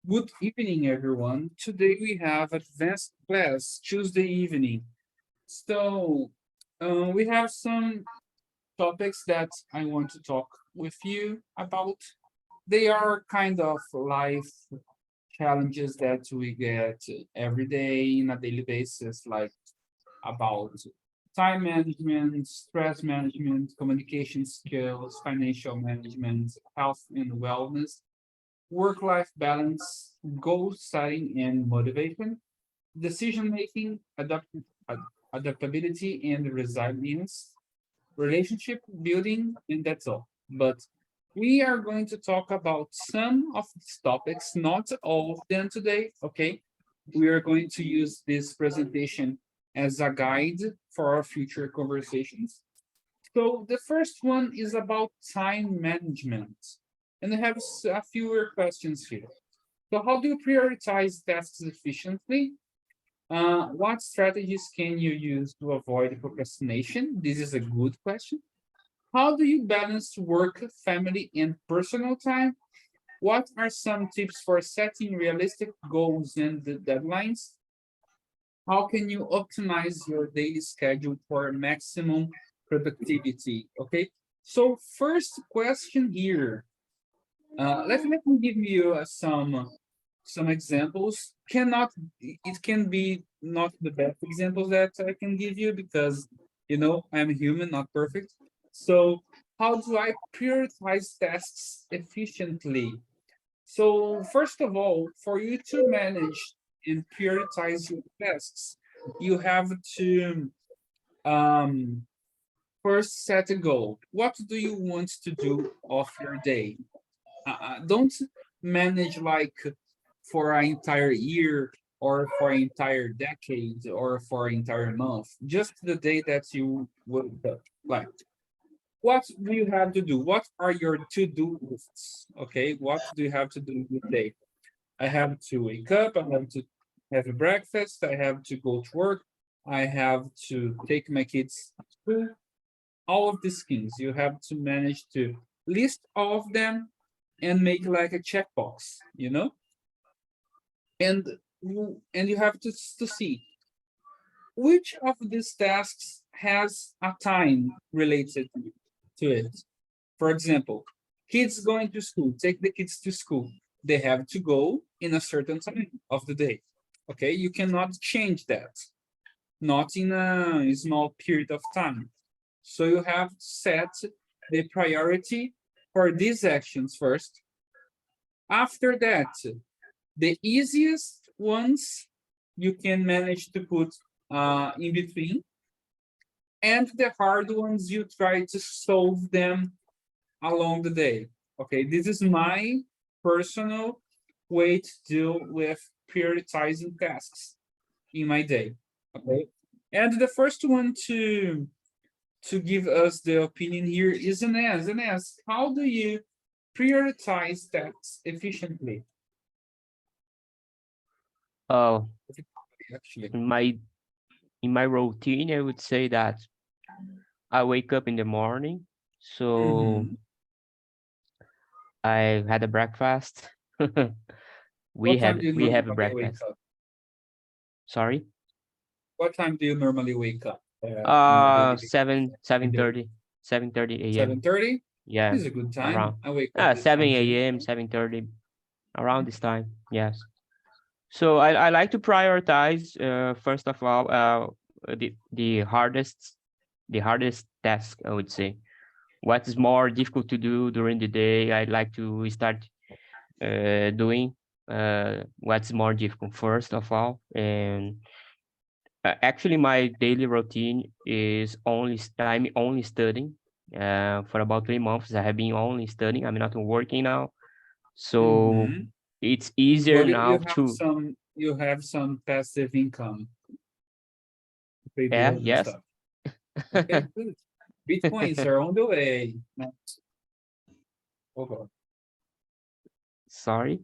Good evening, everyone. Today we have advanced class Tuesday evening. So we have some topics that I want to talk with you about. They are kind of life challenges that we get every day in a daily basis, like about time management, stress management, communication skills, financial management, health and wellness, work-life balance, goal setting and motivation, decision making, adaptability and resilience, relationship building, and that's all. But we are going to talk about some of these topics, not all of them today, okay? We are going to use this presentation as a guide for our future conversations. So the first one is about time management. And I have a fewer questions here. So how do you prioritize tasks efficiently? What strategies can you use to avoid procrastination? This is a good question. How do you balance work, family, and personal time? What are some tips for setting realistic goals and deadlines? How can you optimize your daily schedule for maximum productivity? Okay. So first question here. Let me give you some examples. It can be not the best examples that I can give you because I'm human, not perfect. So how do I prioritize tasks efficiently? So first of all, for you to manage and prioritize your tasks, you have to um, first set a goal. What do you want to do of your day? Don't manage like for an entire year or for an entire decade or for an entire month. Just the day that you would like. What do you have to do? What are your to-do lists? Okay, what do you have to do today? I have to wake up, I have to have a breakfast, I have to go to work, I have to take my kids to school. All of these things, you have to manage to list all of them and make like a checkbox. And you have to see which of these tasks has a time related to it. For example, kids going to school, take the kids to school. They have to go in a certain time of the day. Okay, you cannot change that, not in a small period of time. So you have to set the priority for these actions first. After that, the easiest ones you can manage to put in between, and the hard ones you try to solve them along the day. Okay, this is my personal way to deal with prioritizing tasks in my day. Okay, and the first one to give us the opinion here is Inez. Inez, how do you prioritize tasks efficiently? Oh, Actually. in my routine, I would say that I wake up in the morning, so Mm-hmm. I had a breakfast. we What time have do you we have a normally wake breakfast. up? Sorry. What time do you normally wake up in a daily basis? Seven seven In the thirty, 7:30 a.m. 7:30? Yeah, This is a good time. around. I wake up this 7 time too. a.m., 7:30, around this time. Yes. So I like to prioritize first of all the hardest task, I would say. What is more difficult to do during the day, I'd like to start doing what's more difficult first of all. And actually, my daily routine is I'm only studying. For about 3 months, I have been only studying. I'm not working now, so Mm-hmm. it's easier But you now have to. some passive income to pay Yeah, bills and yes. stuff. Okay, good. Bitcoins are on the way. Oh God. Sorry,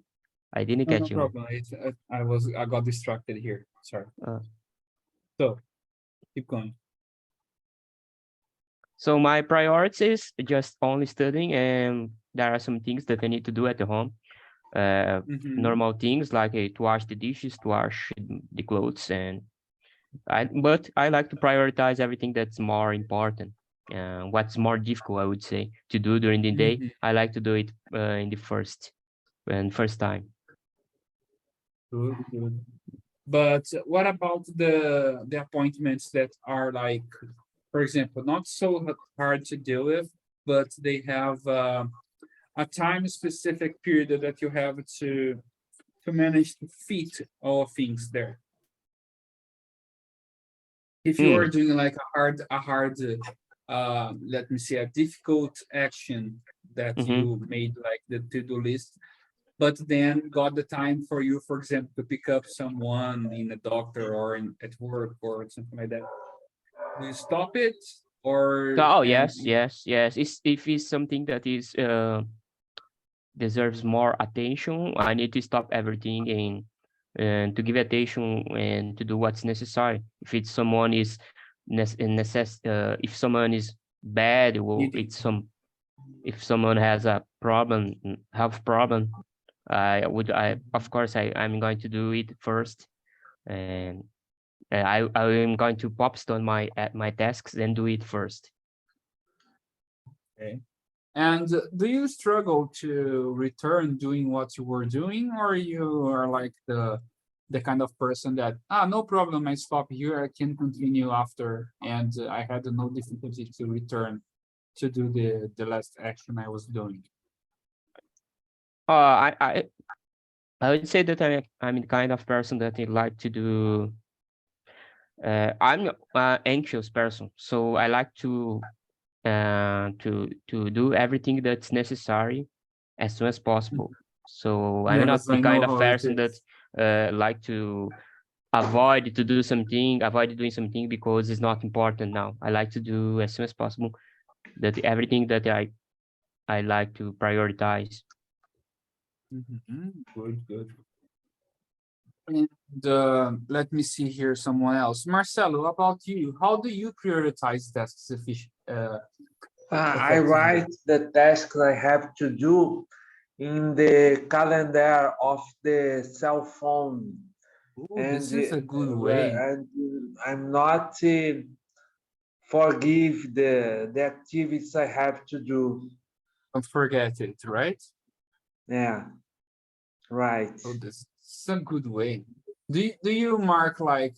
I didn't No, no catch you. problem. I got distracted here. Sorry. Uh, So keep going. so my priorities just only studying, and there are some things that I need to do at the home. Mhm. normal things like to wash the dishes, to wash the clothes, but I like to prioritize everything that's more important. What's more difficult, I would say, to do during the day, Mhm. I like to do it in the first time. Good, good. But what about the appointments that are like, for example, not so hard to deal with, but they have a time specific period that you have to manage to fit all things there. If you are Hmm. doing like a hard, let me say, a difficult action that Mm-hmm. you made like the to-do list, but then got the time for you, for example, to pick up someone in a doctor or at work or something like that. Do you stop it or Oh and yes, yes, yes. If it's something that is deserves more attention, I need to stop everything and to give attention and to do what's necessary. If it's someone is if someone is bad, or needing? if someone has a problem, health problem, I of course I'm going to do it first, and I am going to popstone my tasks and do it first. Okay. And do you struggle to return doing what you were doing, or you are like the kind of person that no problem, I stop here, I can continue after, and I had no difficulty to return to do the last action I was doing. Uh, I I I would say that I'm the kind of person that I like to do. I'm an anxious person, so I like to do everything that's necessary as soon as possible. So I'm not Yes, the I kind know of how it person that is. like to avoid doing something because it's not important now. I like to do as soon as possible that everything that I like to prioritize. Mhm. Good, good. And let me see here, someone else. Marcelo, about you? How do you prioritize tasks I effectively? write the tasks I have to do in the calendar of the cell phone, Oh, and this is a good way. I'm not forgive the activities I have to do. Don't forget it, right? Yeah, right. Oh, this is a good way. Do you mark like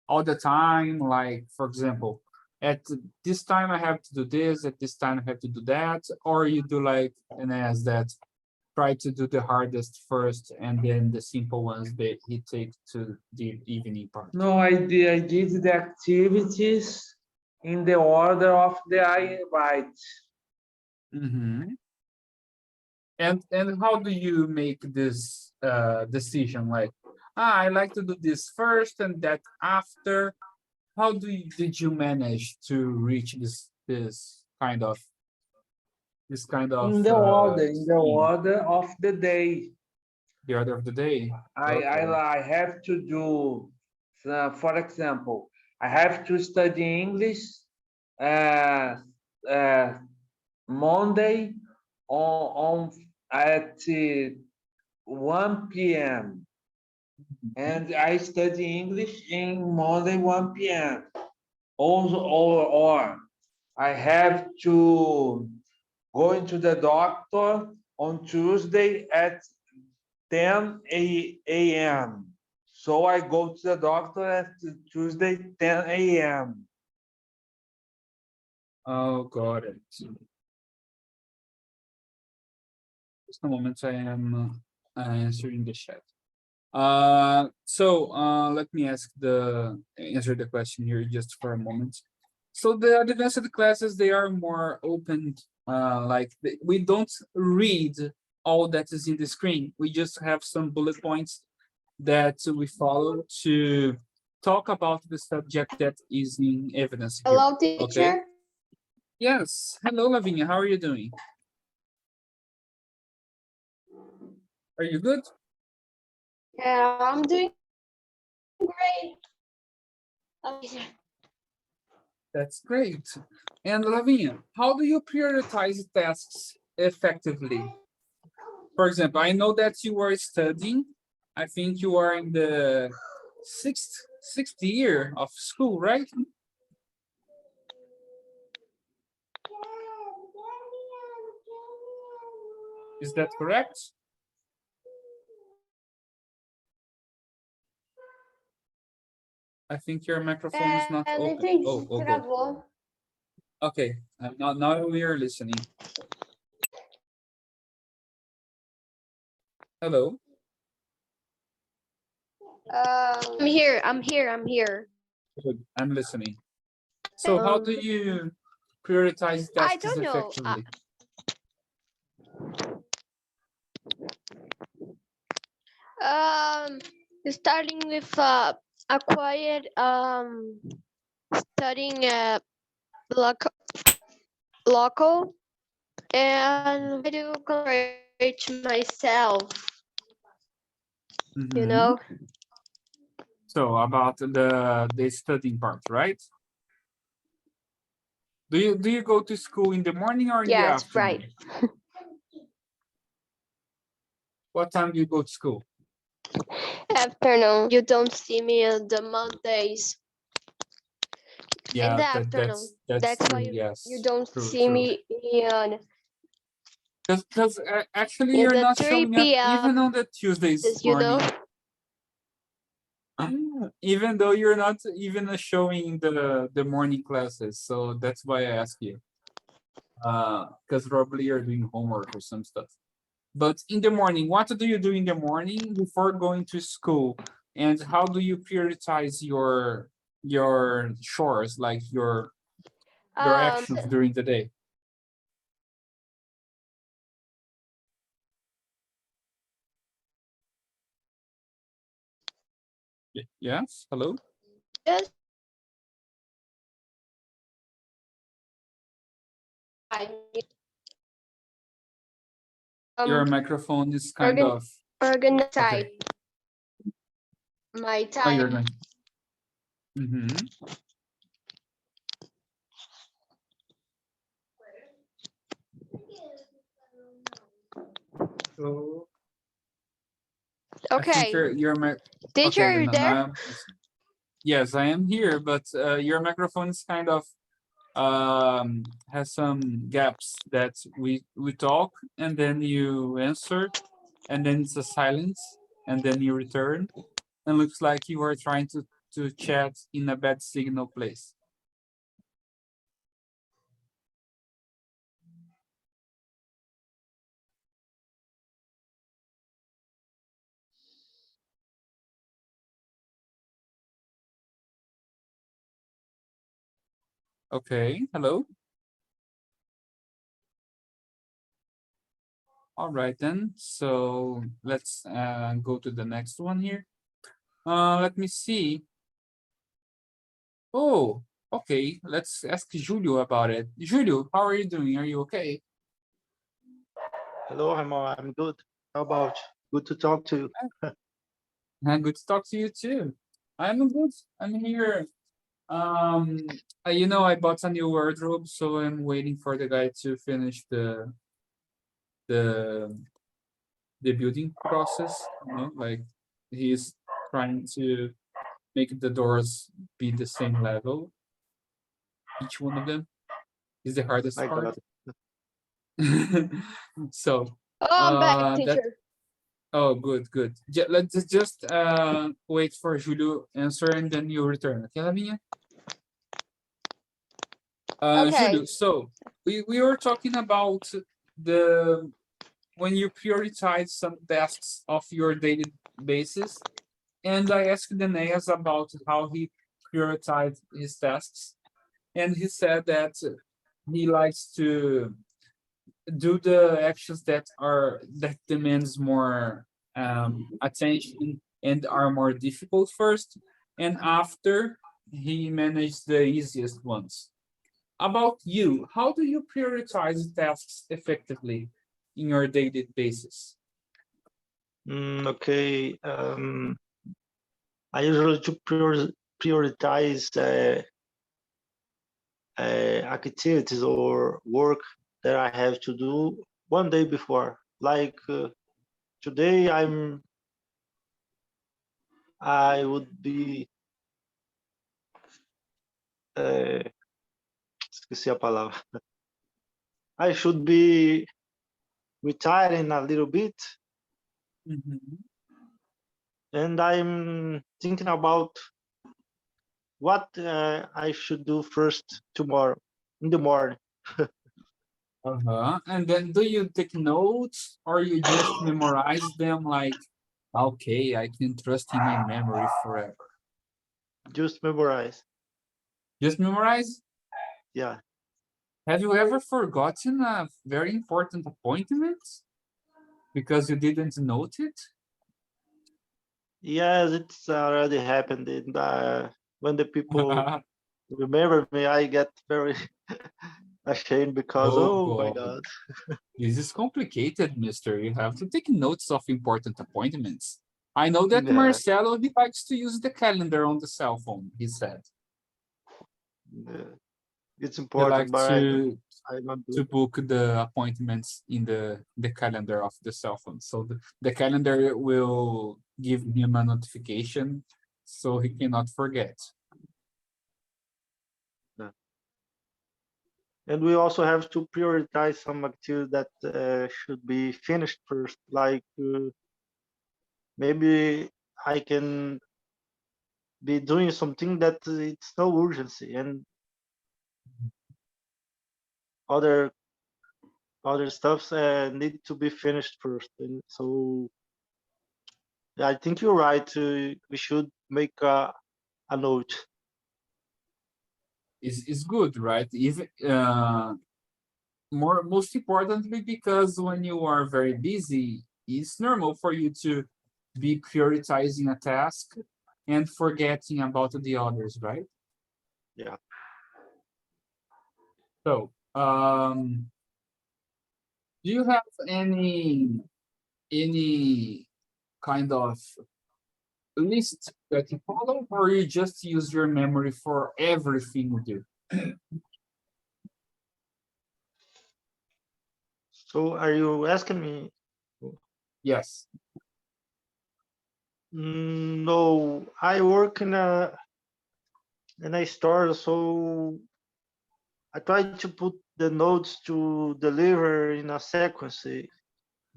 all the time? Like, for example, at this time I have to do this, at this time I have to do that, or you do like an as that try to do the hardest first and then the simple ones that he takes to the evening part. No, I did the activities in the order of the I write. Mm-hmm. And how do you make this decision? Like, I like to do this first and that after. How did you manage to reach this kind of In the scheme order of the day. the order of the day? Okay. I have to do, for example, I have to study English uh, uh, Monday on at 1 p.m. Mhm. and I study English in Monday 1 p.m. Or I have to go into the doctor on Tuesday at 10 a.m. So I go to the doctor at Tuesday 10 a.m. Oh, got it. Just a moment, I am answering the chat. Let me answer the question here just for a moment. So the advanced classes, they are more open, we don't read all that is in the screen. We just have some bullet points that we follow to talk about the subject that is in evidence here. Hello, Okay? teacher. Yes. Hello, Lavinia. How are you doing? Are you good? Yeah, I'm doing great. Okay. That's great. And Lavinia, how do you prioritize tasks effectively? For example, I know that you are studying. I think you are in the sixth year of school, right? Is that correct? I think your microphone is not Não open. entendi, Oh, good. travou. Okay, now we are listening. Hello. I'm here, I'm here. Good, I'm listening. So how do you prioritize I tasks don't know. effectively? Starting with a quiet studying local, and I do concentrate myself, you Mhm. know. So about the studying part, right? Do you go to school in the morning or in the Yes, afternoon? right. What time do you go to school? Afternoon. You don't see me on the Mondays. Yeah, the afternoon. that's Why true. Yes, you don't true, see true. me on Because actually in you're the not 3 showing up even p.m. on the Tuesdays you know. morning. Even though you're not even showing the morning classes, so that's why I ask you. Because probably you're doing homework or some stuff. But in the morning, what do you do in the morning before going to school? And how do you prioritize your chores, like your actions during the day? Yes, hello? Just Your microphone is kind of organize okay. my Oh, you're time. going. So I think Okay. your Teacher, okay, you no, there? yes, I am here, but your microphone is kind of has some gaps that we talk and then you answer and then it's a silence and then you return and looks like you are trying to chat in a bad signal place. Okay, hello. All right then, so let's go to the next one here. Let me see. Oh, okay. Let's ask Julio about it. Julio, how are you doing? Are you okay? Hello, I'm good. How about you? Good to talk to you. Good to talk to you too. I'm good. I'm here. You know, I bought a new wardrobe, so I'm waiting for the guy to finish the the building process. You know, like he's trying to make the doors be the same level. Each one of them is the hardest I part. got it. So I'm back, that teacher. oh good, good. Let's just wait for Julio answer and then you return. Okay, Lavinha? Okay. Julio, so we were talking about the when you prioritize some tasks of your daily basis, and I asked Deneas about how he prioritized his tasks, and he said that he likes to do the actions that demands more attention and are more difficult first, and after he managed the easiest ones. About you, how do you prioritize tasks effectively in your daily basis? Okay. I usually to prioritize activities or work that I have to do one day before. Like today I would be esqueci a palavra. I should be retiring a little bit, Mhm. and I'm thinking about what I should do first tomorrow in the morning. And then do you take notes or you just memorize them like, okay, I can trust in my memory forever? Just memorize. Just memorize? Yeah. Have you ever forgotten a very important appointment because you didn't note it? Yes, it's already happened. And, when the people remember me, I get very ashamed because, Oh oh my God, God. this is complicated, mister. You have to take notes of important appointments. I know that Yeah, Marcelo, he likes to use the calendar on the cell phone, he said. yeah. It's He important, likes but I don't do to it. book the appointments in the calendar of the cell phone. So the calendar will give him a notification so he cannot forget. And we also have to prioritize some activities that should be finished first. Like maybe I can be doing something that it's no urgency, and other stuffs need to be finished first. And so yeah, I think you're right. We should make a note. Is good, right? Even most importantly, because when you are very busy, it's normal for you to be prioritizing a task and forgetting about the others, right? Yeah. So, do you have any kind of list that you follow, or you just use your memory for everything you do? So are you asking me? Yes. No, I work in a store, so I try to put the notes to deliver in a sequence.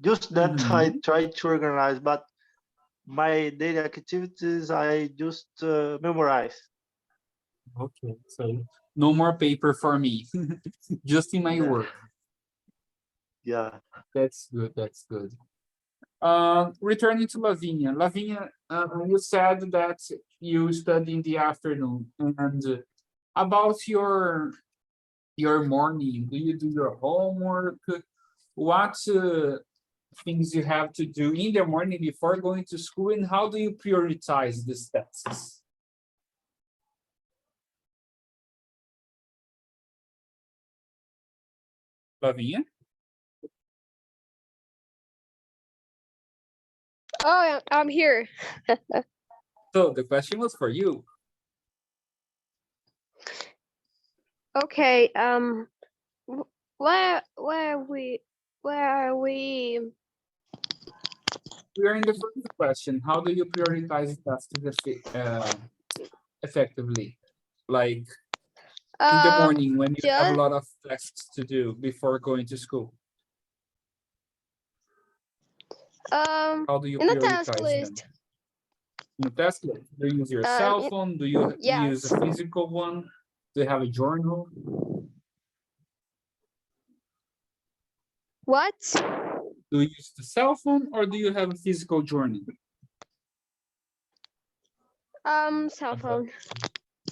Just that I Mhm. try to organize, but my daily activities I just memorize. Okay, so no more paper for me, just in my Yeah. work. Yeah. That's good. That's good. Returning to Lavinia. Lavinia, you said that you study in the afternoon, and about your morning, do you do your homework? What things you have to do in the morning before going to school, and how do you prioritize these tasks? Lavinia? Oh, I'm here. So the question was for you. Okay. Where are we? We are in the first question. How do you prioritize tasks effectively? Like in the morning when you have a Just lot of tasks to do before going to school? How do you in the task prioritize them? list. In the task list, do you use your Um, cell phone? Do you use a yes. physical one? Do you have a journal? What? Do you use the cell phone or do you have a physical journal? Cell phone.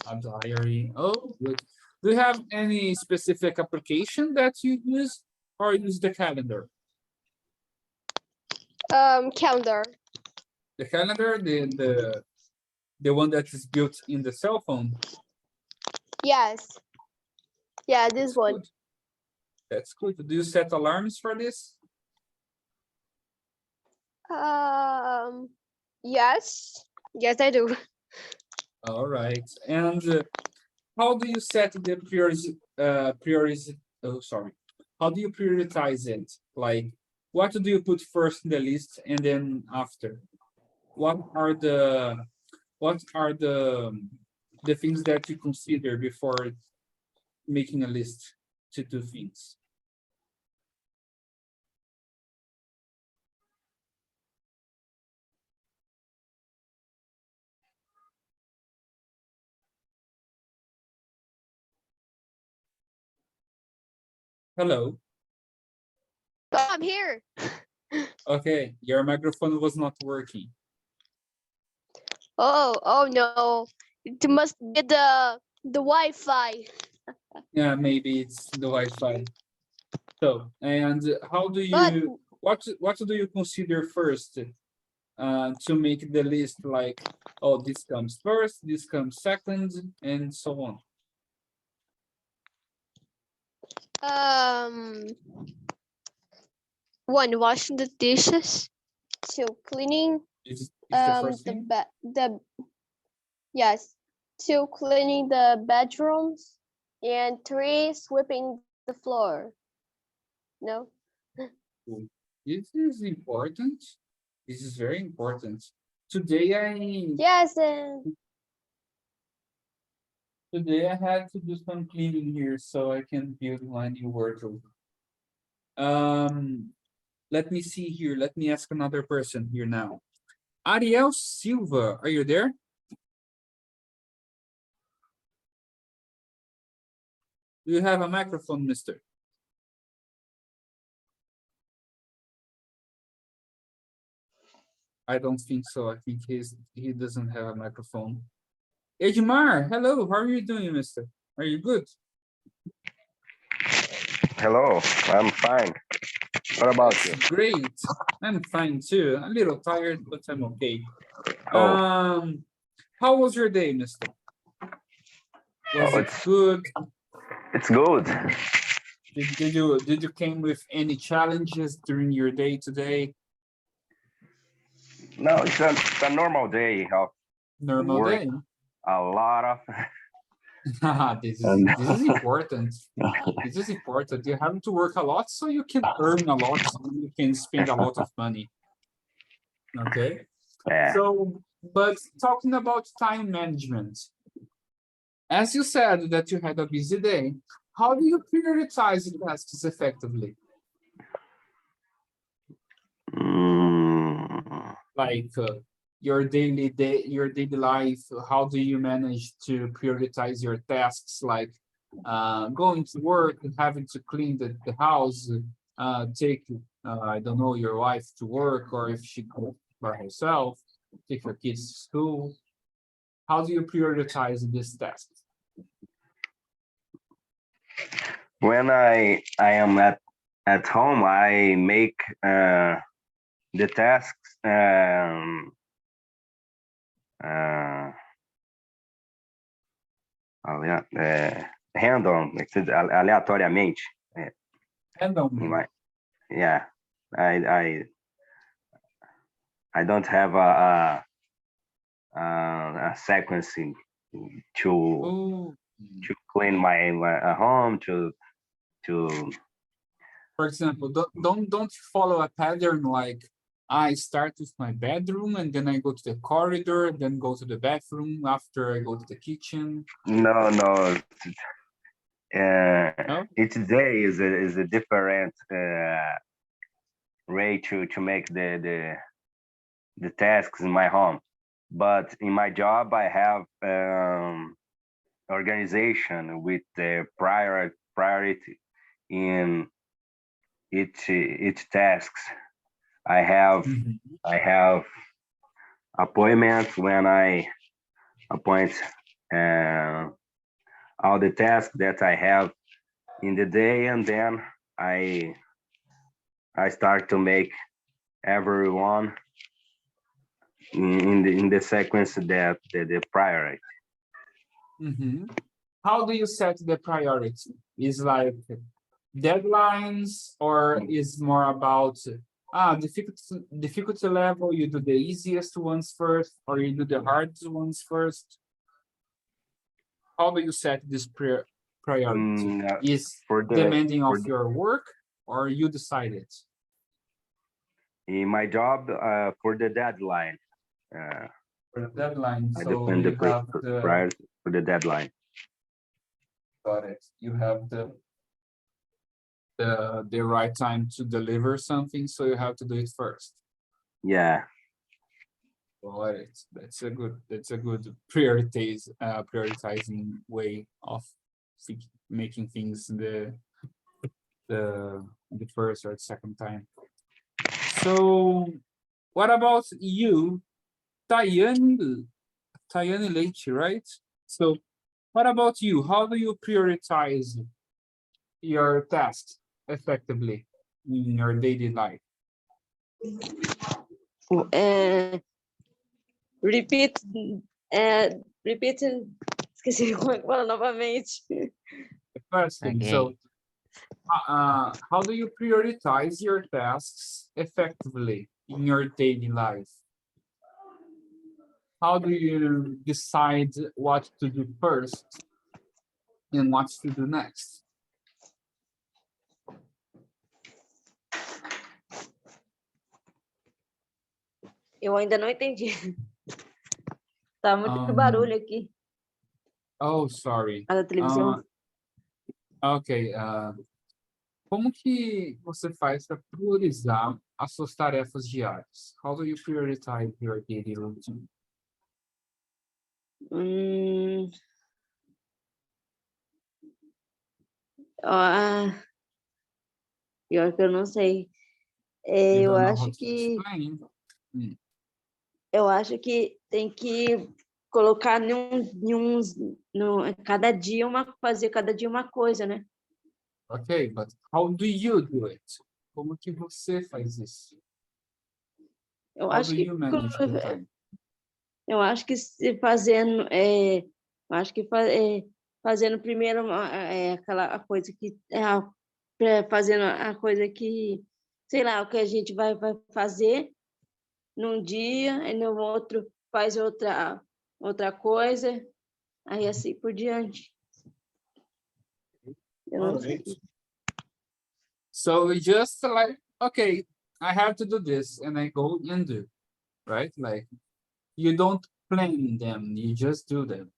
A diary. Oh, good. Do you have any specific application that you use or use the calendar? Calendar. The calendar, the one that is built in the cell phone. Yes. Yeah, this That's one. good. That's good. Do you set alarms for this? Yes. Yes, I do. All right. And how do you set the oh, sorry. How do you prioritize it? Like what do you put first in the list and then after? What are the the things that you consider before making a list to do things? Hello. Oh, I'm here. Okay, your microphone was not working. Oh no. It must be the Wi-Fi. Yeah, maybe it's the Wi-Fi. So, and how do But you what do you consider first to make the list, like, oh, this comes first, this comes second, and so on? um, one, washing the dishes. Two, cleaning Is the first the thing? yes. Two, cleaning the bedrooms. And three, sweeping the floor. No. This is important. This is very important. Today Yes, and I had to do some cleaning here so I can build my new wardrobe. Let me see here. Let me ask another person here now. Ariel Silva, are you there? Do you have a microphone, mister? I don't think so. I think he doesn't have a microphone. Edmar, hello. How are you doing, mister? Are you good? Hello, I'm fine. What about you? Great. I'm fine too. A little tired, but I'm okay. Oh, How was your day, mister? Was Oh, it good? it's good. Did you came with any challenges during your day today? No, it's a normal day of Normal work. day. A lot of This is important. This is important. You have to work a lot so you can earn a lot, so you can spend a lot of money. Okay. yeah. So, but talking about time management, as you said that you had a busy day, how do you prioritize the tasks effectively? Mm, Like your daily life, how do you manage to prioritize your tasks, like going to work and having to clean the house, take I don't know, your wife to work, or if she goes by herself, take your kids to school? How do you prioritize this task? when I am at home, I make the tasks uh, random, aleatoriamente. And In my, yeah, I I don't have a sequence to oh, clean my home to for example, don't follow a pattern like I start with my bedroom and then I go to the corridor, then go to the bathroom, after I go to the kitchen. no. No? Each day is a different way to make the tasks in my home. But in my job, I have organization with the priority in each tasks. I have Mhm. I have appointments when I appoint uh, all the tasks that I have in the day, and then I start to make everyone in the sequence that the priority. Mhm. How do you set the priority? Is like deadlines, or is more about difficulty level? You do the easiest ones first, or you do the hardest ones first? How do you set this priority? Mm, Is for the demanding for of the your work, or you decide it? in my job for the deadline. For the deadline, I so defend you the place have the, prior for the deadline. got it, you have the right time to deliver something, so you have to do it first. Yeah, Got it. That's a good prioritizing way of making things the first or second time. So what about you, Tayane Leite, right? So what about you? How do you prioritize your tasks effectively in your daily life? Repeat, repeat, esqueci como é que fala novamente. The first thing, so how do you prioritize your tasks effectively in your daily life? How do you decide what to do first and what to do next? Eu ainda não entendi. Tá muito Um, barulho aqui, Oh, sorry. a da televisão. Ok. Como que você faz para priorizar as suas tarefas diárias? How do you prioritize your daily routine? Pior que eu não sei. You Eu don't know how acho to que explain? tem que colocar cada dia fazer cada dia uma coisa, né? Ok, but how do you do it? Como que você faz isso? Eu How acho do que you manage the time? eu acho que se fazendo fazendo primeiro aquela coisa que fazendo a coisa que sei lá o que a gente vai fazer num dia e no outro faz outra coisa, aí assim por diante. Eu não sei. Alright. So we just like, okay, I have to do this, and I go and do, right? Like, you don't plan them, you just do them,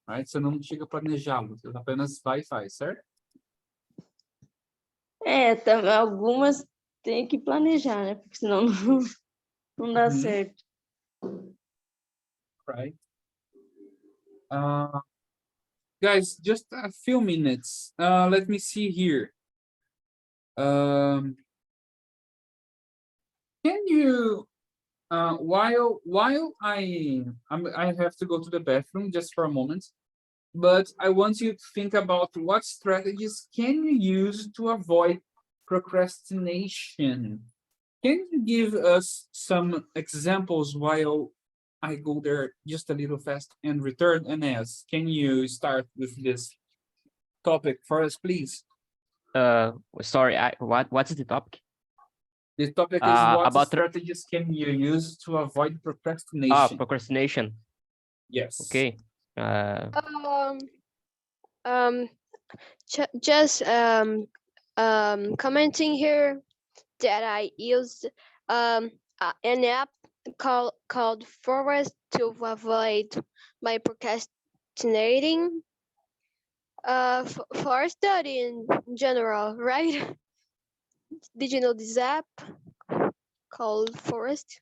right? Você não chega a planejá-los, você apenas vai e faz, certo? Algumas tem que planejar, né? Porque senão não dá Mhm. certo. Right. Guys, just a few minutes. Let me see here. Can you, while I have to go to the bathroom just for a moment, but I want you to think about what strategies can you use to avoid procrastination. Can you give us some examples while I go there just a little fast and return? And yes, can you start with this topic for us, please? Sorry, what's the topic? The topic is what about strategies can you use to avoid procrastination? Procrastination. Yes. Okay. Just commenting here that I used an app called Forest to avoid my procrastinating for study in general, right? Did you know this app called Forest?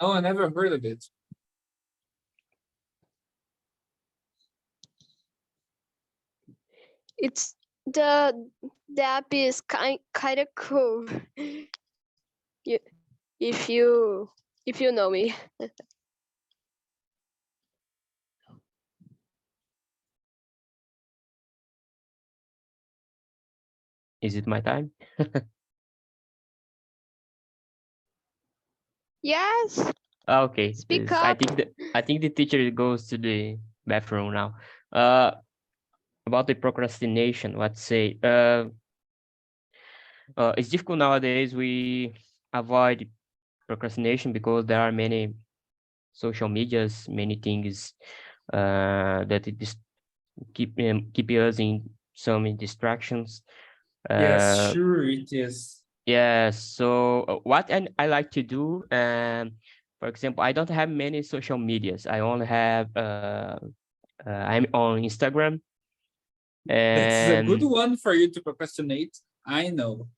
Oh, I never heard of it. It's the app is kind of cool. If you know me. Is it my time? Yes. Okay. Speak I up. think the teacher goes to the bathroom now. About the procrastination, let's say, it's difficult nowadays. We avoid procrastination because there are many social medias, many things that it is keep us in so many distractions. Yes, sure it is. Yeah, so what I like to do, for example, I don't have many social medias. I only have I'm on Instagram That's a good and one for you to procrastinate. I know.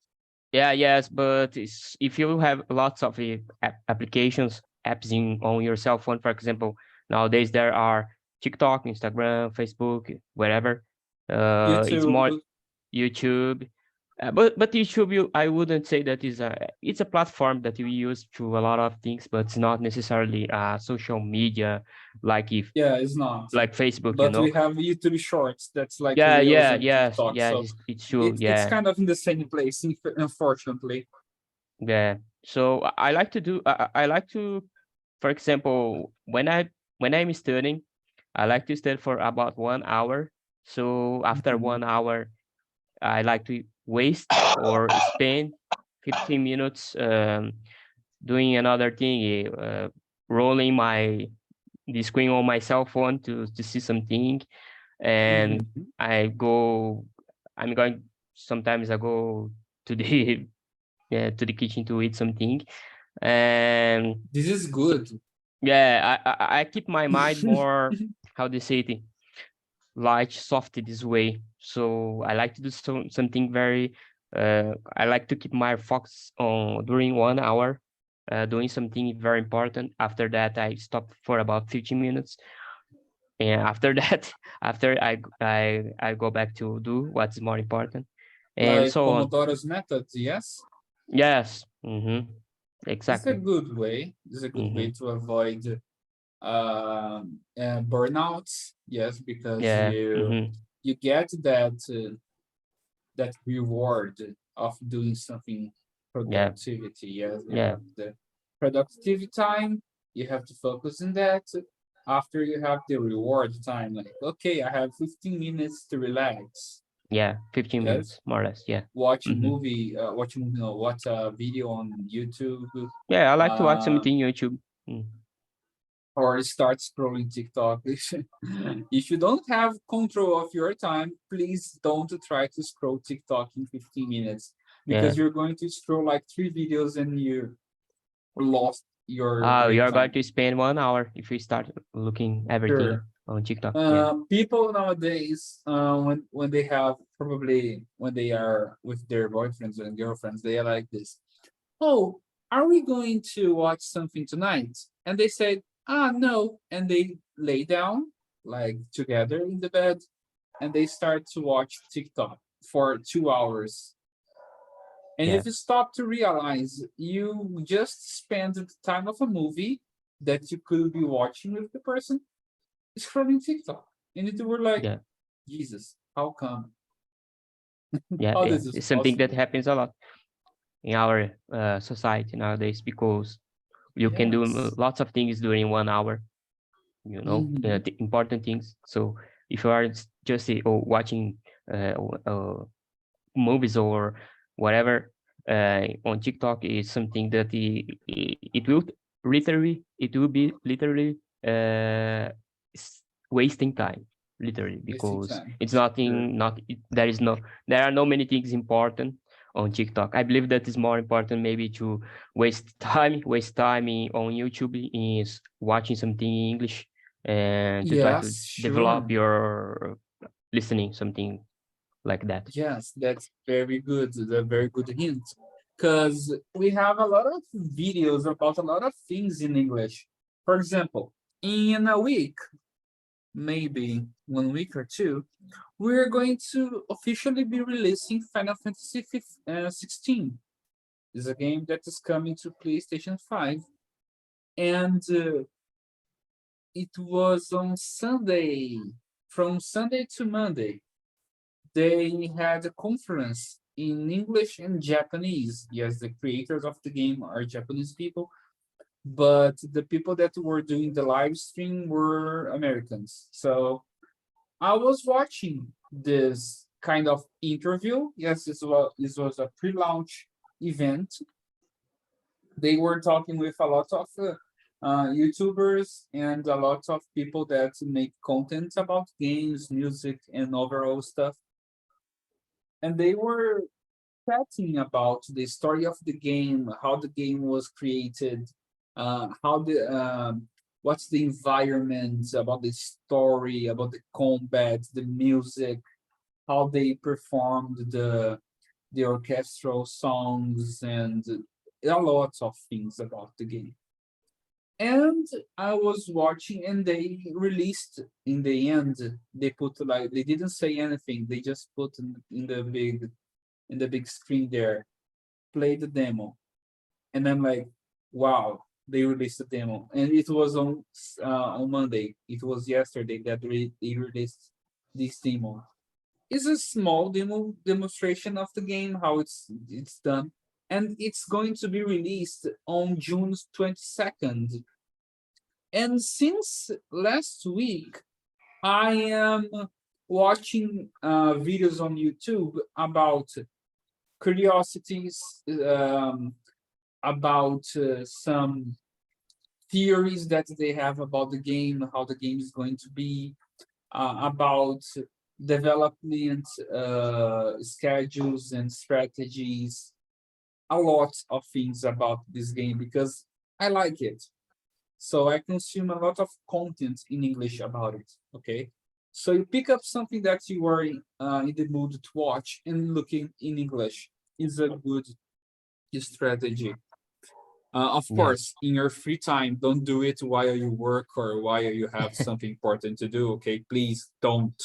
yeah, yes, but if you have lots of applications, apps on your cell phone, for example, nowadays there are TikTok, Instagram, Facebook, wherever. It's more YouTube. YouTube. But YouTube, I wouldn't say that it's a platform that you use to a lot of things, but it's not necessarily social media like if Yeah, it's not. like Facebook, you But we know. have YouTube Shorts. That's like Yeah, Reels yeah, and yes, TikTok. yeah, So it's true. it's Yeah, kind of in the same place, unfortunately. yeah. So I like to do. I like to, for example, when I'm studying, I like to study for about 1 hour. So after Mhm. 1 hour, I like to waste or spend 15 minutes doing another thing, rolling the screen on my cell phone to see something, and Mhm. I go. I'm going. Sometimes I go to the yeah, to the kitchen to eat something, and This is so, good. yeah, I keep my mind more, how do you say it, light, soft this way. So I like to do something very. I like to keep my focus on during 1 hour, doing something very important. After that, I stop for about 15 minutes, and after that, after I go back to do what's more important, and Like so on. Pomodoro's method, yes? Yes. This is a Exactly. good way. This is a good way hmm to avoid burnouts. Yes, because Yeah. you get that reward of doing something Yeah. productivity. Yes, you Yeah. have the productivity time. You have to focus on that. After you have the reward time, like okay, I have 15 minutes to relax. Yeah. 15 Yes, minutes, more or less. Yeah. watch a hmm movie. Watch a movie. No, watch a video on YouTube. Yeah. I like to watch Uh, something YouTube. Mm. or start scrolling TikTok. If you don't have control of your time, please don't try to scroll TikTok in 15 minutes Yeah. because you're going to scroll like 3 videos and you lost your great You're going time. to spend 1 hour if you start looking everything Sure. on TikTok. Yeah. People nowadays, when they have probably when they are with their boyfriends and girlfriends, they are like this. Oh, are we going to watch something tonight? And they said, ah, no. And they lay down like together in the bed and they start to watch TikTok for 2 hours. And Yeah. if you stop to realize you just spent the time of a movie that you could be watching with the person scrolling TikTok. And it were like, Yeah. Jesus, how come? Yeah. How Yeah. this is It's something that possible? happens a lot in our society nowadays because you can do Yes. lots of things during 1 hour. Mhm. The important things. So if you are just watching movies or whatever on TikTok, is something that it will be literally wasting time, literally, Wasting because time. it's Sure. nothing. Not it, there are no many things important on TikTok. I believe that is more important maybe to waste time on YouTube is watching something in English and to try to Yes, develop sure. your listening, something like that. Yes, that's very good. A very good hint. Because we have a lot of videos about a lot of things in English. For example, in a week, maybe 1 week or two, we're going to officially be releasing Final Fantasy 16. It's a game that is coming to PlayStation 5. And it was on Sunday, from Sunday to Monday. They had a conference in English and Japanese. Yes, the creators of the game are Japanese people, but the people that were doing the live stream were Americans. So I was watching this kind of interview. Yes, this was a pre-launch event. They were talking with a lot of YouTubers and a lot of people that make content about games, music, and overall stuff. And they were chatting about the story of the game, how the game was created, how the what's the environment, about the story, about the combat, the music, how they performed the orchestral songs, and a lot of things about the game. And I was watching, and they released in the end. They put like they didn't say anything. They just put in the big screen there, play the demo, and I'm like, wow, they released the demo, and it was on Monday. It was yesterday that they released this demo. It's a small demonstration of the game, how it's done, and it's going to be released on June 22nd. And since last week, I am watching videos on YouTube about curiosities, about some theories that they have about the game, how the game is going to be, about development schedules and strategies, a lot of things about this game because I like it. So I consume a lot of content in English about it, okay? So you pick up something that you are in the mood to watch and looking in English is a good strategy. Of Yeah. course, in your free time, don't do it while you work or while you have something important to do, okay? Please don't.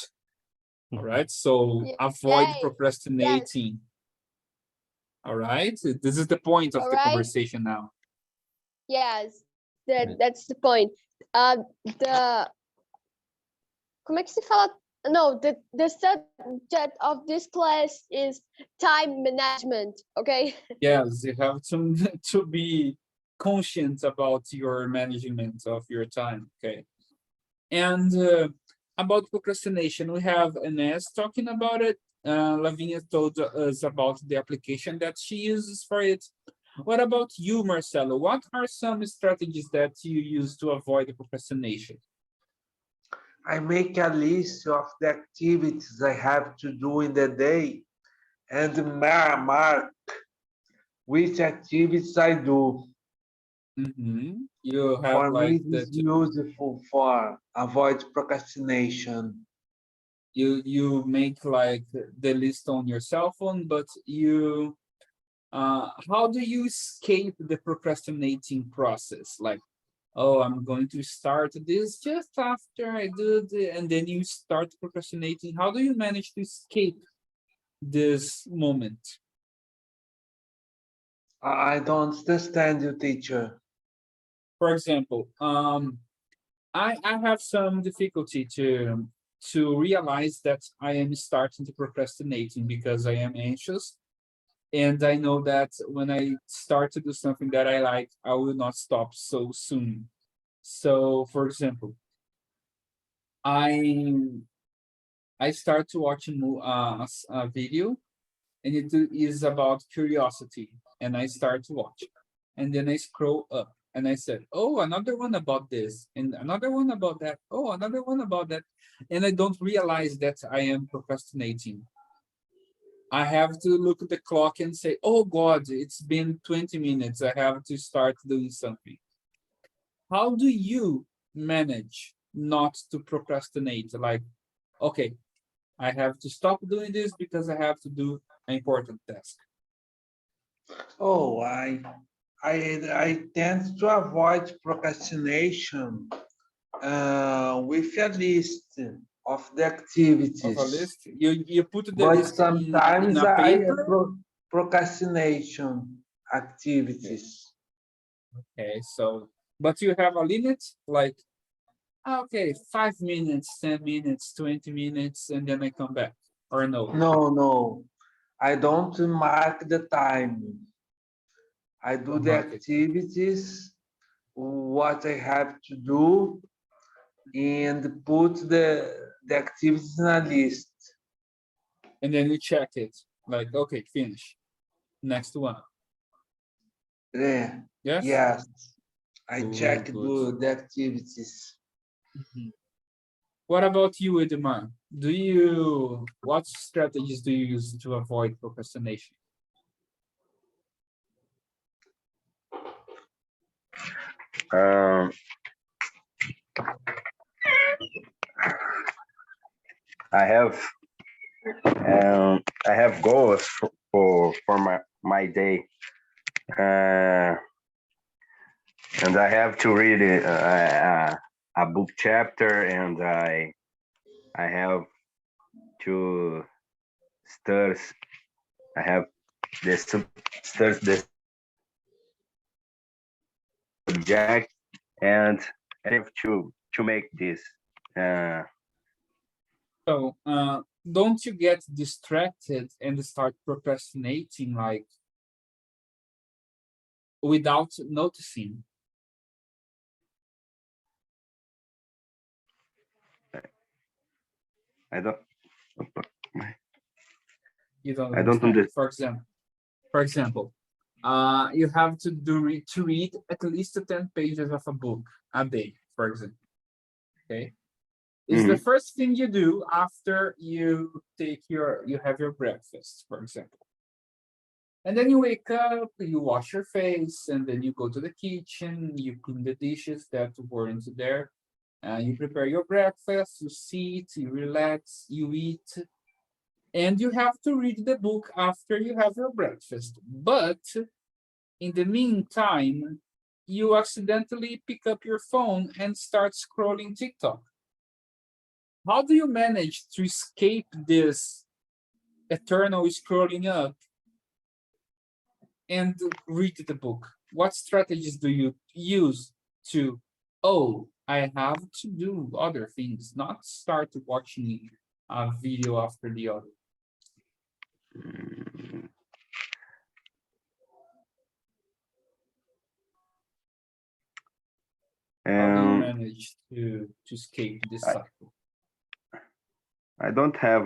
All right, so Yeah. avoid Yay. procrastinating. All right, this is the point of All the right. conversation now. Yes, that's the point. Como é que se fala? No, the subject of this class is time management, okay? Yes, you have to to be conscious about your management of your time, okay? And about procrastination, we have Ines talking about it. Lavinia told us about the application that she uses for it. What about you, Marcelo? What are some strategies that you use to avoid procrastination? I make a list of the activities I have to do in the day and mark which activities I do. Mhm. You have For me, like it is that useful for avoid procrastination. you make like the list on your cell phone, but you how do you escape the procrastinating process? Like, oh, I'm going to start this just after I do the, and then you start procrastinating. How do you manage to escape this moment? I don't understand you, teacher. For example, I have some difficulty to realize that I am starting to procrastinating because I am anxious. And I know that when I start to do something that I like, I will not stop so soon. So, for example, I start to watch a video, and it is about curiosity, and I start to watch, and then I scroll up, and I said, "Oh, another one about this, and another one about that. Oh, another one about that," and I don't realize that I am procrastinating. I have to look at the clock and say, "Oh God, it's been 20 minutes. I have to start doing something." How do you manage not to procrastinate? Like, okay, I have to stop doing this because I have to do an important task. Oh, I tend to avoid procrastination with a list of the Of activities. a list, you put the But list in sometimes a I paper. procrastination activities. Okay, so but you have a limit, like okay, 5 minutes, 10 minutes, 20 minutes, and then I come back. Or no. No, I don't mark the time. I do Don't the mark it. activities, what I have to do, and put the activities in a list. And then you check it. Like, okay, finish. Next one. Yeah, Yes? yes, I Good, check good. the activities. Mhm. What about you, Edmar? What strategies do you use to avoid procrastination? Um, I have I have goals for my day, and I have to read a book chapter, and I have to study. I have study the subject, and I have to make this. So, don't you get distracted and start procrastinating like without noticing? I don't. You don't I don't understand. For example, you have to to read at least 10 pages of a book a day, for example. Okay. Is the first thing you do after you have your breakfast, for example. And then you wake up, you wash your face, and then you go to the kitchen, you clean the dishes that weren't there. You prepare your breakfast, you sit, you relax, you eat, and you have to read the book after you have your breakfast. But in the meantime, you accidentally pick up your phone and start scrolling TikTok. How do you manage to escape this eternal scrolling up and read the book? What strategies do you use to, oh, I have to do other things, not start watching a video after the other? How do you manage to escape this cycle? I don't have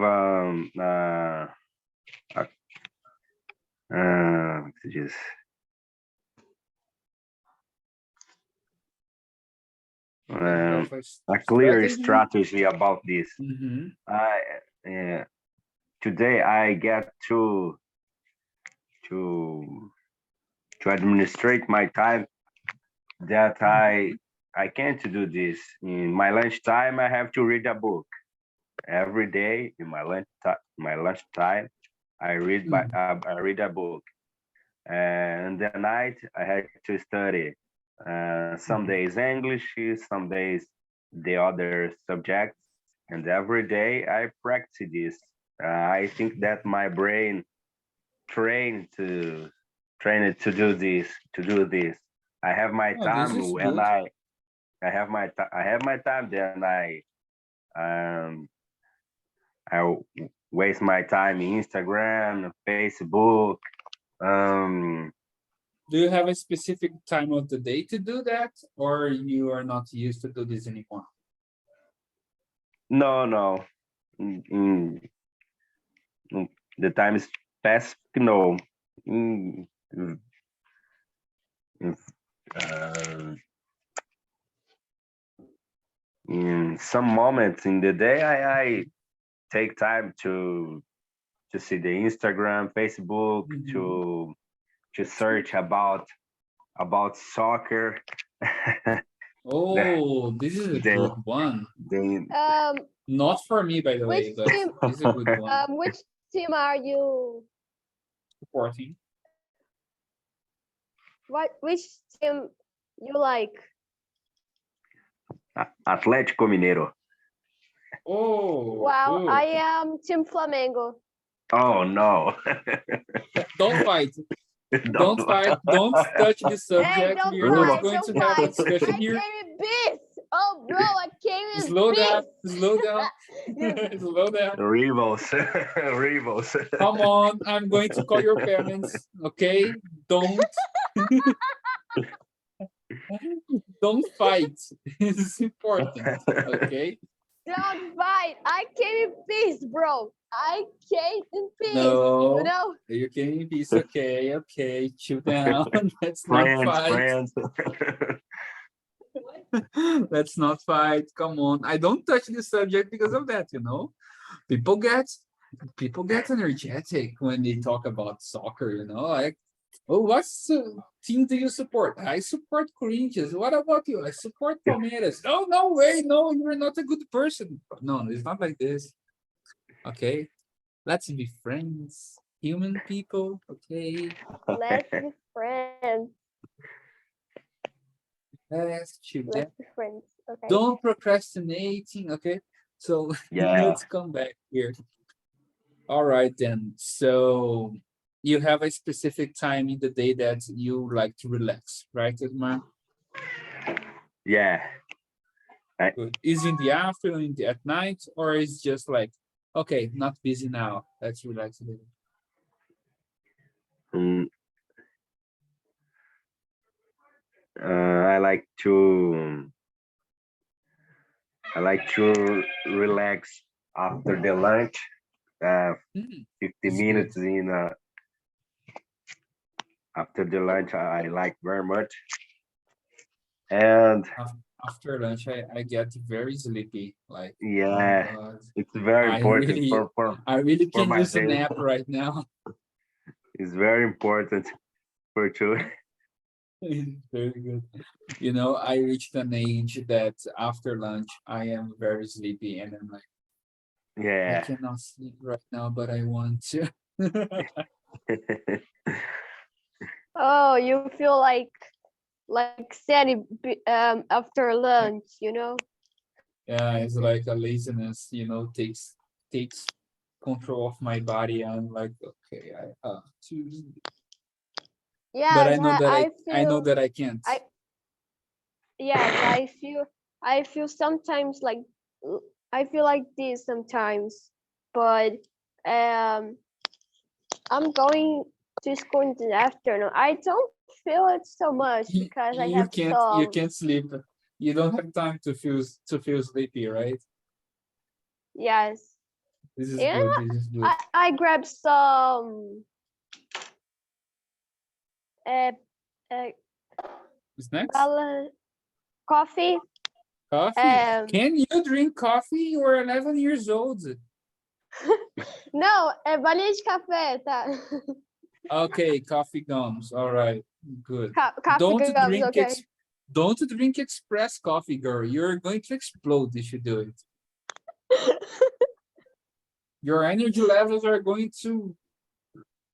just a clear strategy about this. Mhm. Today I get to administrate my time that I can't do this. In my lunchtime, I have to read a book. Every day in my lunchtime, I read a book. And the night I had to study. Some days English, some days the other subjects, and every day I practice this. I think that my brain trained to do this. I have my Oh, this time is when good. I have my time, then I waste my time in Instagram, Facebook. Do you have a specific time of the day to do that, or you are not used to do this anymore? No. The time is past. No. In some moments in the day, I take time to see the Instagram, Facebook, to search about soccer. Oh, this is a good one. Not for me, by the way, Which but team? this is a good one. Which team are you? Supporting. Which team you like? Atlético Mineiro. Oh, Well, good. I am Team Flamengo. Oh no. Don't fight. Don't fight. Don't touch the subject. Don't We are not fight, going don't to have a fight. discussion I here. came in peace. Oh, bro, I came in Slow down. peace. Slow down. Slow down. Rivals. Rivals. Come on, I'm going to call your parents. Okay, don't fight. It's important. Okay. Don't fight. I came in peace, bro. I came in peace. No. You know? You can be okay. Chill down. Let's not fight. Friends. Let's not fight. Come on. I don't touch this subject because of that, you know. People get energetic when they talk about soccer, you know. Oh, what team do you support? I support Corinthians. What about you? I support Palmeiras. Oh, no way. No, you're not a good person. No, it's not like this. Okay. Let's be friends. Human people. Okay. Let's be friends. Let's chill. Let's be friends. Okay. Don't procrastinating. Okay. So Yeah. let's come back here. All right, then. So you have a specific time in the day that you like to relax, right, Edmar? Yeah. Good. Is in the afternoon, at night, or is just like, okay, not busy now. Let's relax a little. Mm, I like to relax after the lunch. 50 It's good. minutes in after the lunch I like very much. And After lunch, I get very sleepy. Like, oh my yeah, God. it's very I important really, for I really for can my use a day. nap right now. It's very important for sure. Very good. You know, I reached an age that after lunch, I am very sleepy, and I'm like, I Yeah. cannot sleep right now, but I want to. Oh, you feel like sad after lunch, you know? Yeah, it's like a laziness, takes control of my body. I'm like, okay, I have to, but Yes, I know that I know feel that I can't. yes, I feel sometimes like I feel like this sometimes, but um I'm going to school in the afternoon. I don't feel it so much You, because I you have can't you some, can't sleep. You don't have time to feel sleepy, right? yes. This is And good. This is good. I grabbed some uh, uh Snacks? coffee. Coffee? Can you drink coffee? You are 11 years old. Não, é balinha de café, tá? Okay, coffee gums. All right, good. Coffee Don't gums, drink okay. don't drink express coffee, girl. You're going to explode if you do it. Your energy levels are going to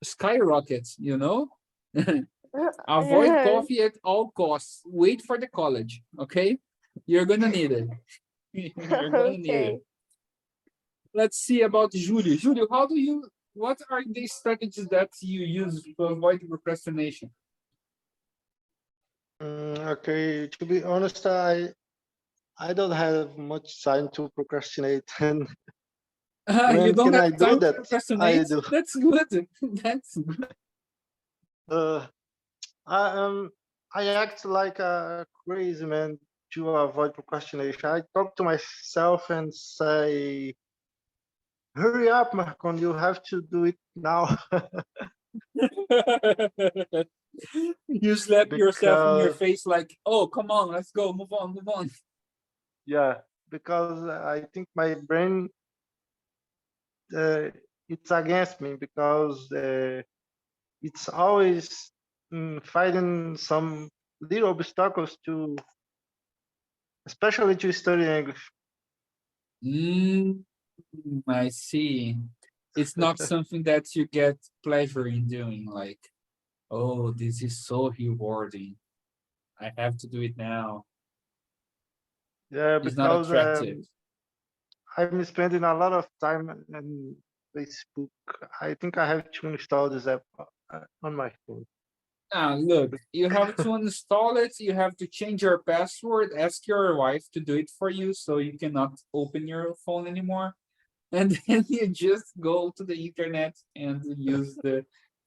skyrocket, you know? Avoid coffee at all costs. Wait for the college, okay? You're gonna need it. You're gonna need Okay. it. Let's see about Julio. Julio, what are the strategies that you use to avoid procrastination? Okay, to be honest, I don't have much time to procrastinate, and You when don't can I have do time to that? procrastinate? I do. That's good. That's good. I act like a crazy man to avoid procrastination. I talk to myself and say, "Hurry up, Marcon! You have to do it now." You slap yourself in your Because face like, oh, come on, let's go, move on, move on. yeah, because I think my brain it's against me because it's always finding some little obstacles to, especially to study English. I see. It's not something that you get pleasure in doing, like, oh, this is so rewarding. I have to do it now. Yeah, It's not because attractive. I'm spending a lot of time on Facebook. I think I have to install this app on my phone. Now, look, you have to install it, you have to change your password, ask your wife to do it for you so you cannot open your phone anymore. And then you just go to the internet and use the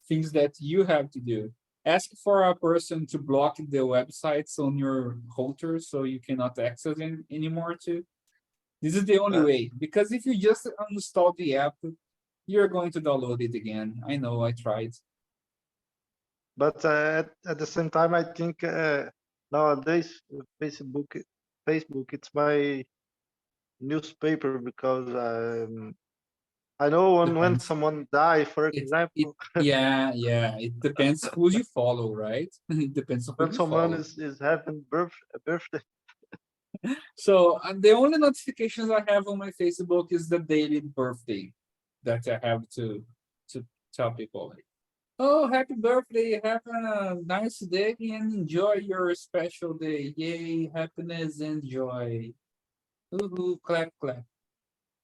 things that you have to do. Ask for a person to block the websites on your router so you cannot access them anymore too. This is the only way, because if you just uninstall the app, you're going to download it again. I know, I tried. But at the same time, I think nowadays Facebook, it's my newspaper because I know when Depends. someone die, for It, example, yeah, it depends who you follow, right? It depends on who when you someone follow. is having a birthday. So the only notifications I have on my Facebook is the daily birthday that I have to tell people like, oh, happy birthday, have a nice day and enjoy your special day. Yay, happiness and joy. Ooh, clap, clap.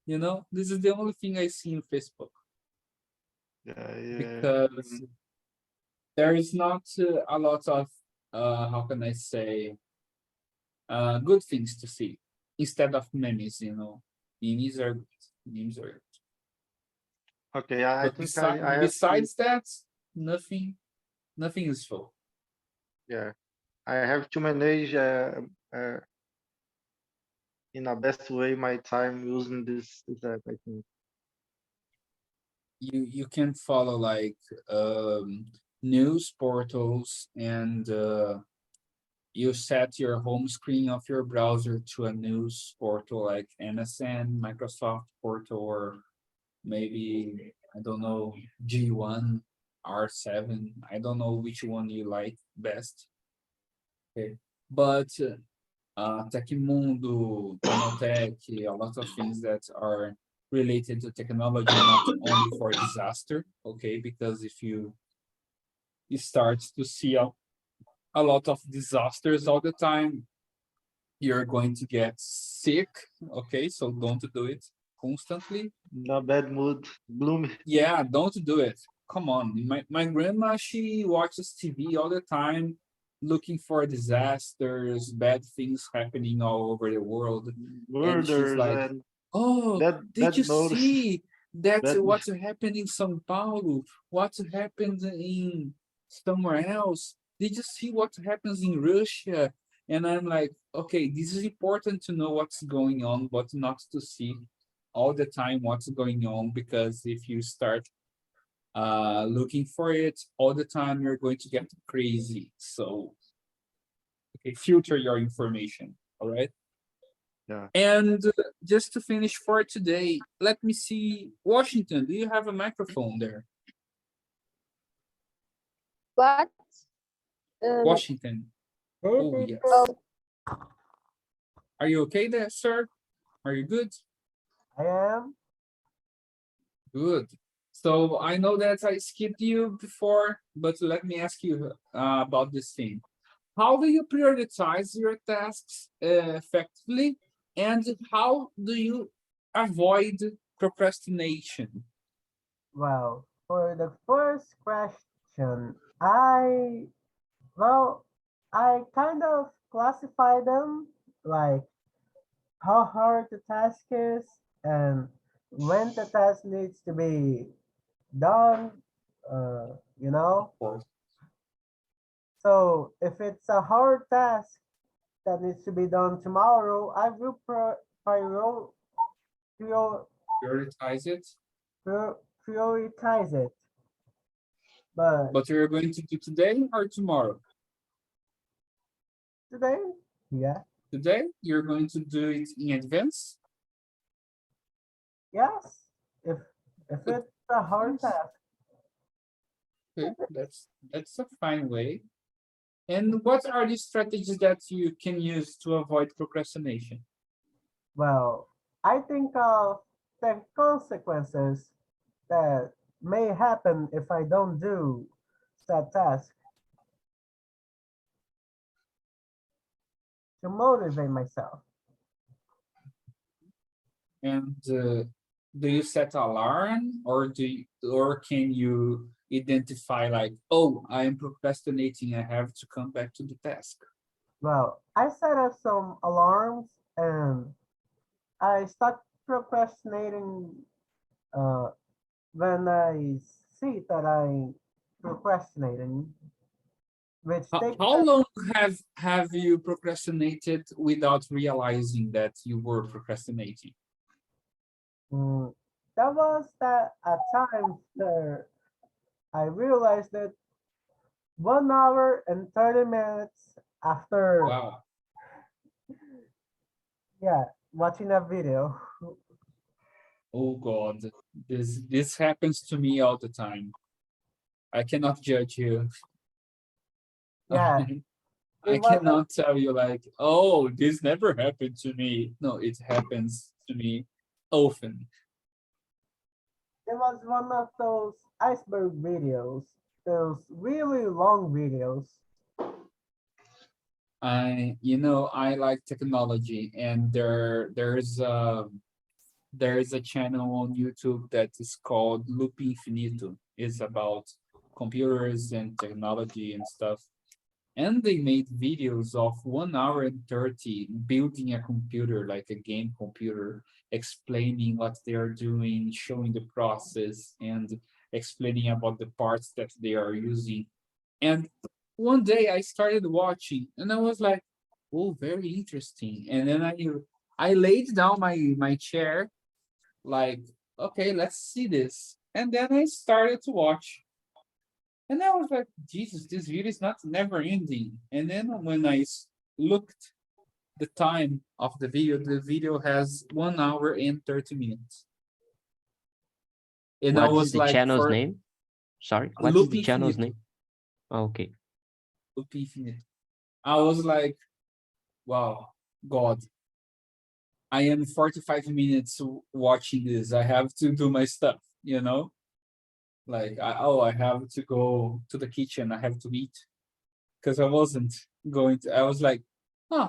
You know, this is the only thing I see in Facebook Yeah, yeah. because there is not a lot of how can I say good things to see instead of memes, you know. Memes are good. Memes are good. Okay, I But think I have to, besides that, nothing useful. yeah, I have to manage uh, in a best way my time using this app, I think. You can follow like news portals and you set your home screen of your browser to a news portal like MSN, Microsoft portal, or maybe I don't know G1, R7. I don't know which one you like best. Okay, but Tecmundo, Canaltech, a lot of things that are related to technology, not only for disaster. Okay, because if you start to see a lot of disasters all the time, you're going to get sick. Okay, so don't do it constantly. In a bad mood, gloomy. Yeah, don't do it. Come on. My grandma, she watches TV all the time, looking for disasters, bad things happening all over the world. And she's Murders like, and oh, did bad you notice. see that Bad, what happened in São Paulo? What happened in somewhere else? Did you see what happens in Russia? And I'm like, okay, this is important to know what's going on, but not to see all the time what's going on, because if you start looking for it all the time, you're going to get crazy. So, okay, filter your information, all right? yeah. And just to finish for today, let me see. Washington, do you have a microphone there? What? Washington. Hey Oh, yes. people, Are you okay there, sir? Are you good? I am. Good. So I know that I skipped you before, but let me ask you about this thing. How do you prioritize your tasks effectively, and how do you avoid procrastination? Well, for the first question, well, I kind of classify them like how hard the task is and when the task needs to be done, you know. Of course. So if it's a hard task that needs to be done tomorrow, I will prior, prior, Prioritize it, prioritize it. But but you're going to do today or tomorrow? today, yeah, Today, you're going to do it in advance? yes. If Good. it's a hard Nice. task, Okay, that's a fine way. And what are the strategies that you can use to avoid procrastination? well, I think of the consequences that may happen if I don't do that task to motivate myself. And do you set alarm, or or can you identify like, oh, I am procrastinating, I have to come back to the task? Well, I set up some alarms and I start procrastinating uh, when I see that I'm procrastinating, which takes How long have you procrastinated without realizing that you were procrastinating? that was that a time where I realized that 1 hour and 30 minutes after, Wow. yeah, watching a video. Oh God, this happens to me all the time. I cannot judge you. Yeah, I it was cannot tell you like, oh, this never happened to me. No, it happens to me often. it was one of those iceberg videos, those really long videos. I like technology, and there's a channel on YouTube that is called Loop Infinito. It's about computers and technology and stuff. And they made videos of 1 hour and 30 building a computer, like a game computer, explaining what they are doing, showing the process, and explaining about the parts that they are using. And one day I started watching, and I was like, "Oh, very interesting." And then I laid down my chair, like, "Okay, let's see this." And then I started to watch. And I was like, Jesus, this video is not never ending. And then when looked the time of the video has 1 hour and 30 minutes. And I What is was the like, channel's for name? Sorry, what is Loop the channel's Infinito. name? Oh, okay. Loop Infinito. I was like, wow, God, I am 45 minutes watching this. I have to do my stuff, you know? Like, I have to go to the kitchen. I have to eat. Because I wasn't I was like,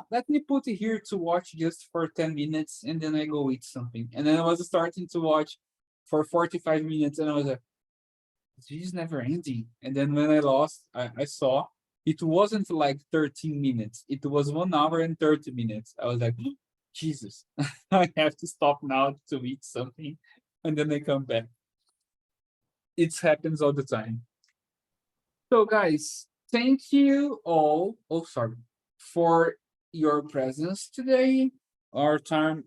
let me put it here to watch just for 10 minutes and then I go eat something. And then I was starting to watch for 45 minutes and I was like, this is never ending. And then when I saw it wasn't like 13 minutes, it was 1 hour and 30 minutes. I was like, Jesus, I have to stop now to eat something and then I come back. It happens all the time. So, guys, thank you all. Oh, sorry, for your presence today. Our time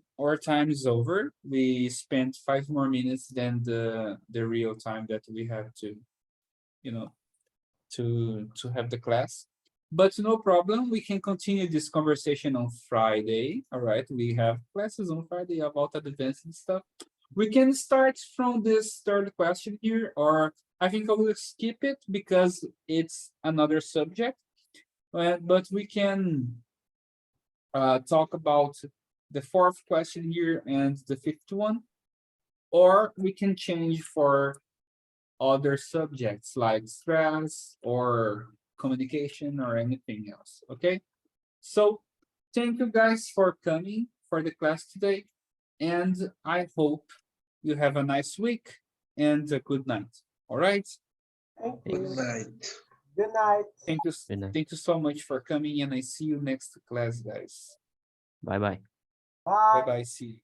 is over. We spent 5 more minutes than the real time that we have to, you know, to have the class. But no problem. We can continue this conversation on Friday. All right, we have classes on Friday about advanced stuff. We can start from this third question here, or I think I will skip it because it's another subject. But we can talk about the fourth question here and the fifth one, or we can change for other subjects like stress or communication or anything else. Okay, so thank you guys for coming for the class today, and I hope you have a nice week and a good night. All right, Thank Thanks. you. Right. Good night. thank you Good night. thank you so much for coming, and I see you next class, guys. Bye bye. Bye. Bye bye, see you.